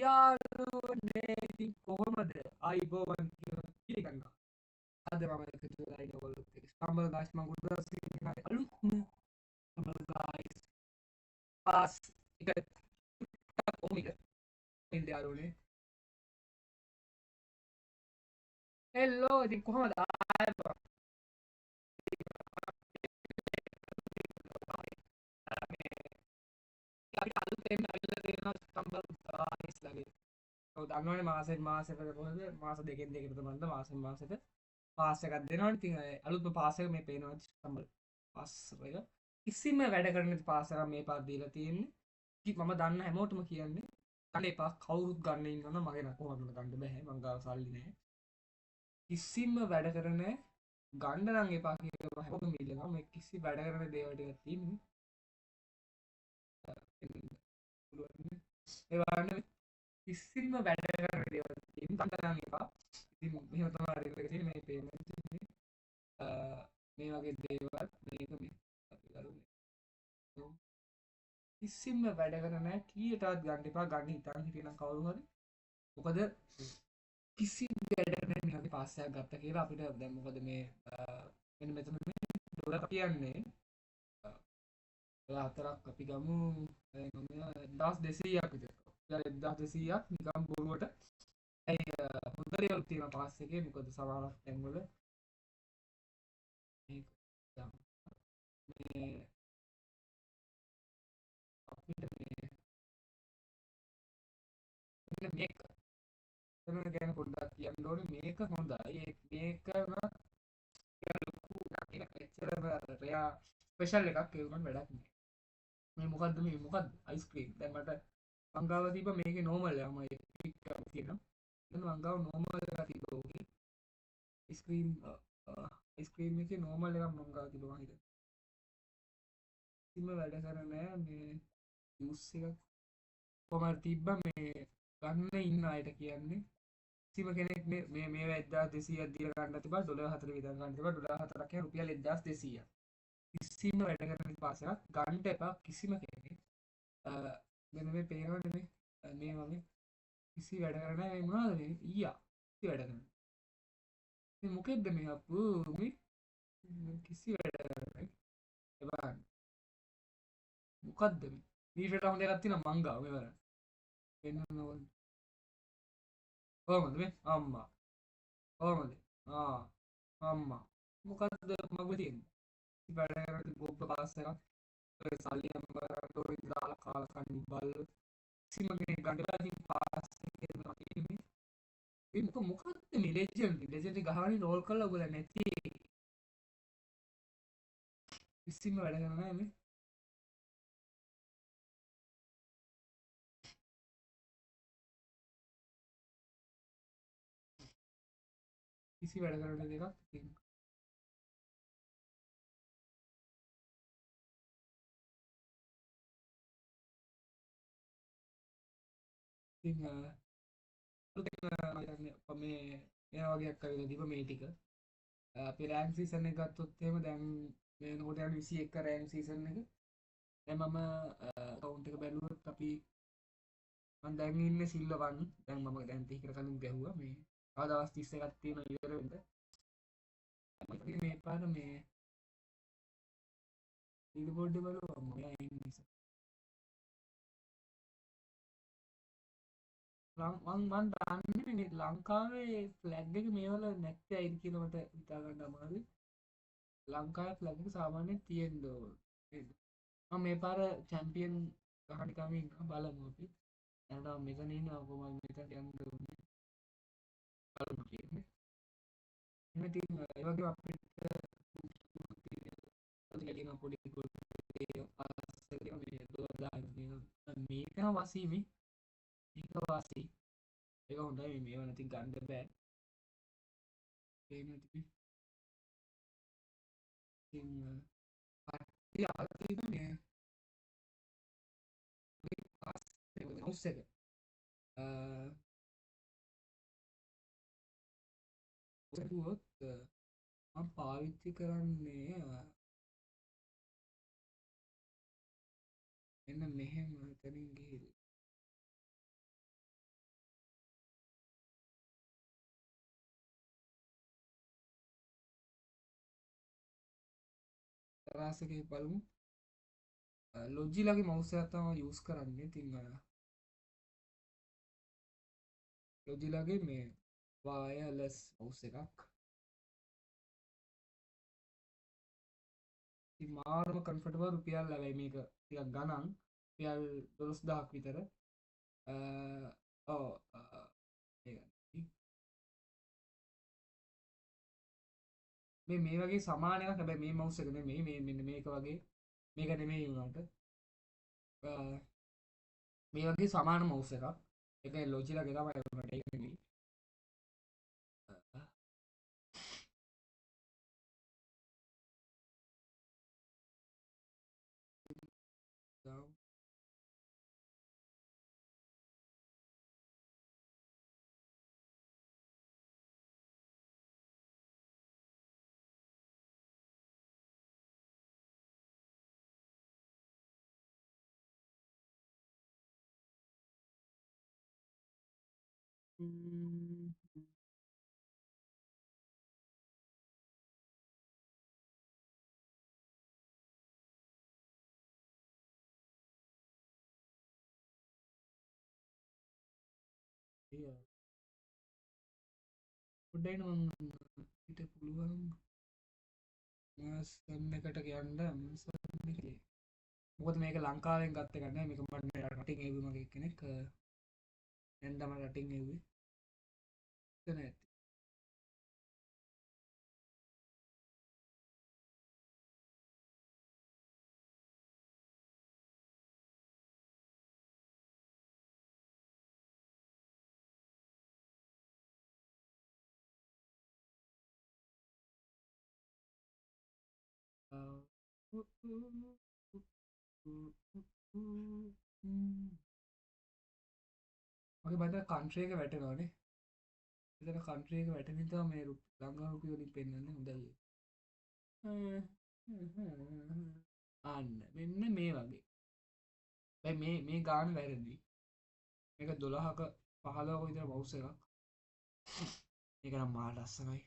යාළුවනේ ඉතින් කොහොමද ආයිබෝවන් කියලා පිළිගන්නවා. අද මම එකතු වෙලා ඉන්නේ ඔයගොල්ලොත් එක්ක. සම්බල් ගායිස් මම ගොඩක් සිංහල අලුත්ම සම්බල් ගායිස් පාස් එක කොහොමද ඉන්නේ යාළුවනේ. හෙලෝ ඉතින් කොහොමද ආයිබෝවන් අපිට අලුතෙන් අල්ලලා දෙනවා සම්බල් ගායිස් ලාගේ. ඔව් දන්නවනේ මාසෙකට කොහොමද මාස දෙකෙන් දෙකට තමයි මාසෙන් මාසෙට පාස් එකක් දෙනවනේ. ඉතින් අලුත්ම පාස් එක මේ පේනවා සම්බල් පාස් එක. කිසිම වැඩ කරන්න නැති පාස් එකක් මේ පාර දීලා තියෙන්නේ. ඉතින් මම දන්න හැමෝටම කියන්නේ ගන්න එපා. කවුරුත් ගන්න ඉන්නවනම් මගේ නෑ කොහොමද ගන්න බෑ. මං ගාව සල්ලි නෑ. කිසිම වැඩ කරන්නේ නෑ. ගන්න නම් එපා කියලා හැමෝටම ඉල්ලනවා. මේ කිසි වැඩ කරන දේවල් ටිකක් තියෙන්නේ. පුළුවන්. ඒ වගේම කිසිම වැඩ කරන දේවල් තියෙන්නේ. ගන්න නම් එපා. ඉතින් මෙහෙම තමයි රෙගුලර් තියෙන්නේ මේ පේමන්ට් තියෙන්නේ. මේ වගේ දේවල් මේක මේ අපි ගන්න කිසිම වැඩ කරන්නේ නැහැ. කීයටවත් ගන්න එපා. ගන්න හිතන් හිටියනම් කවුරු හරි. මොකද කිසි වැඩ නැහැ මේ වගේ පාස් එකක් ගත්තා කියලා අපිට දැන් මොකද මේ මෙන්න මෙතන මේ ඩොලර් කියන්නේ හතරක් අපි ගමු 1200ක් විතර. 1200ක් නිකම් බොරුවට හොඳ දේවල් තියෙනවා පාස් එකේ. මොකද සමහරක් තැන්වල මේක මේ අපිට මෙන්න මේක එතන ගැන පොඩ්ඩක් කියන්න ඕනේ. මේක හොඳයි. මේක නම් ලොකු නේද එච්චරම රෙයා ස්පෙෂල් එකක් ඒ උනත් වැඩක් නෑ. මේ මොකද්ද මේ මොකද්ද අයිස්ක්‍රීම්. දැන් මට මංගාව තිබ්බ මේකේ නෝමල් එක මම පික් කරලා තියෙනවා. දැන් මංගාව නෝමල් එක තිබ්බා ඕකේ. අයිස්ක්‍රීම් එකේ නෝමල් එකක් මංගාව තිබ්බා. මම හිතුවා කිසිම වැඩ කරන්නේ නෑ. මේ ජූස් එකක් කොහමද තිබ්බා මේ ගන්න ඉන්න අයට කියන්නේ. කිසිම කෙනෙක් මේ 1200ක් දීලා ගන්න තිබා ඩොලර් 4 විතර ගන්න තිබා. ඩොලර් 4ක් කියන්නේ රුපියල් 1200ක්. කිසිම වැඩ කරන්න පාසයක් ගන්න එපා කිසිම කෙනෙක්. මෙන්න මේ පේනවනේ මේ වගේ කිසි වැඩ කරන්නේ නැහැ. මේ මොනවද මේ ඊයා කිසි වැඩ කරන්නේ. මේ මොකෙද්ද මේ අප්පු මේ කිසි වැඩ කරන්නේ එපා. මොකද්ද මේ ඊට හොඳ එකක් තියෙනවා මං ගාව මෙවර. වෙන්න ඕන. කොහමද මේ අම්මා කොහමද අම්මා මොකද්ද මගුල තියෙන්නේ. ඉතින් වැඩ කරද්දි බොබ්බ පාස් එකක් ඔය සල්ලි අම්බරට ඔය දාලා කාලා කන්නේ බල්ල. කිසිම කෙනෙක් ගන්න බෑ. ඉතින් පාස් එකේ තමයි තියෙන්නේ. මේ මොකද්ද මේ ලෙජන්ඩ් ගහවනි රෝල් කරලා ඔයගොල්ලෝ නැති කිසිම වැඩ කරන්නේ නැහැ මේ. කිසි වැඩ කරන්න දෙයක් ඉතින් ඉතින් මේ එයා වගේක් කරලා දීප මේ ටික අපි රෑන්ක් සීසන් එක ගත්තොත් එහෙම දැන් වෙනකොට යන 21 රෑන්ක් සීසන් එක. දැන් මම කවුන්ට් එක බැලුවොත් අපි මම දැන් ඉන්නේ සිල්වර් 1. දැන් මම දැන් ටික කලින් ගැහුවා මේ තව දවස් 31ක් තියෙනවා ඉවර වෙන්න. මේ පාර මේ ලීඩර් බෝඩ් එක බලුවා මම ඉන්නේ නිසා. මං දන්නේ ලංකාවේ ෆ්ලැග් එක මේවල නැත්තේ ඇයිද කියලා මට හිතා ගන්න අමාරුයි. ලංකාවේ ෆ්ලැග් එක සාමාන්‍යයෙන් තියෙන්න ඕන. මම මේ පාර චැම්පියන් ගහන්න කමින් බලමු අපි. දැන් මෙතන ඉන්නවා කොහොමද මෙතනට යන්න ඕනේ. බලමු කියන්නේ. එහෙනම් ඉතින් ඒ වගේ අපිට තියෙන පොඩි පාස් එක මේ 2000 මේක වාසි මේ මේක වාසි. ඒක හොඳයි මේව නැති ගන්න බෑ. පේන ඉතින් පටි අල්තිනේ පාස් මවුස් එක ඔසුවොත් මම පාවිච්චි කරන්නේ මෙන්න මෙහෙම එතනින් ගිහින් තරාසකේ බලමු. ලොජිලාගේ මවුස් එකක් තමයි යූස් කරන්නේ. ඉතින් ලොජිලාගේ මේ වයර්ලස් මවුස් එකක්. ඉතින් මාරම කම්ෆර්ටබල් රුපියල් ලැබයි මේක. ටිකක් ගණන් රුපියල් 12000ක් විතර. ඔව් මේ වගේ සමාන එකක්. හැබැයි මේ මවුස් එක නෙමෙයි. මේ මෙන්න මේක වගේ මේක නෙමෙයි උනාට. මේ වගේ සමාන මවුස් එකක්. ඒක ලොජිලාගේ තමයි උනාට ඒක නෙමෙයි. පොඩ්ඩයින මං හිට පුළුවන් මසන් එකට කියන්න මොකද මේක ලංකාවෙන් ගත්ත ගන්න මේක මට රටින් ඒවි මගේ කෙනෙක් නැන්දම රටින් එව්වේ ඇති මගේ බද කන්ට්‍රේක වැටෙනවානේ එතන කන්ට්‍රේක වැටෙන නිසා මේ ලංකා රුපිය වලින් පෙන්වන්නේ හොඳයි අන්න මෙන්න මේ වගේ දැන් මේ ගාන වැරදි මේක 12ක 15ක විතර මවුස් එකක් මේක නම් මා ලස්සනයි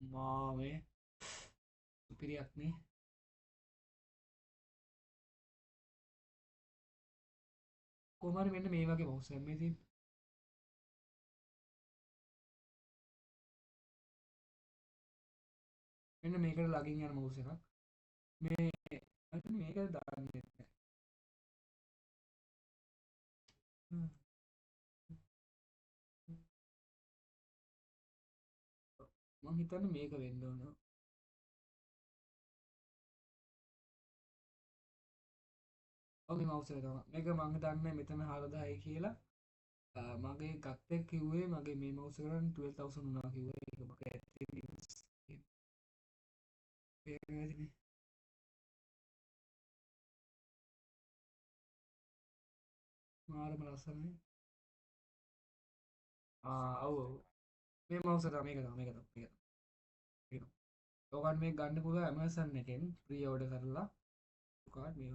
මාවේ සුපිරියක් නේ කොහොම හරි මෙන්න මේ වගේ මවුස් එකක් මේ තියෙන මෙන්න මේකට ලගින් යන මවුස් එකක් මේ මේක දාන්නේ මං හිතන්නේ මේක වෙන්න ඕන ඔව් මේ මවුස් එක තමයි මේක මං හිතන්නේ මෙතන 4000යි කියලා මගේ ගත්තෙක් කිව්වේ මගේ මේ මවුස් එක නම් 12000 වුණා කිව්වා ඒක මගේ ඇත්තේ මාරම ලස්සනයි ඔව් ඔව් මේ මවුස් එක තමයි මේක තමයි ඔයගන් මේ ගන්න පුළුවන් Amazon එකෙන් ප්‍රී ඕඩර් කරලා කාඩ් මේක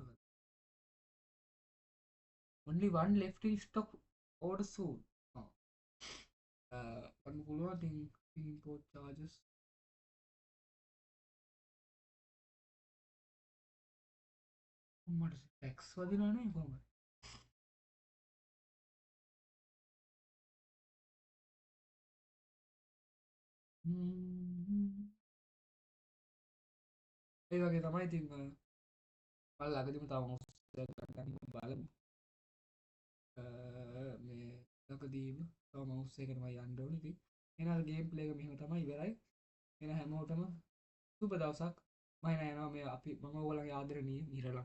only one left in stock order soon ගන්න පුළුවන් ඉතින් import charges මට ටැක්ස් වදිනවනේ කොහොමද ඒ වගේ තමයි ඉතින් මම ළඟදිම තව මොකක්ද ගන්න බලමු මේ ළඟදීම තව මවුස් එකකට මම යන්න ඕනේ ඉතින් එහෙනම් ගේම් ප්ලේ එක මෙහෙම තමයි ඉවරයි එහෙනම් හැමෝටම සුබ දවසක් මම යනවා මේ අපි මම ඔයගොල්ලන්ගේ ආදරණීය මිහිරලක්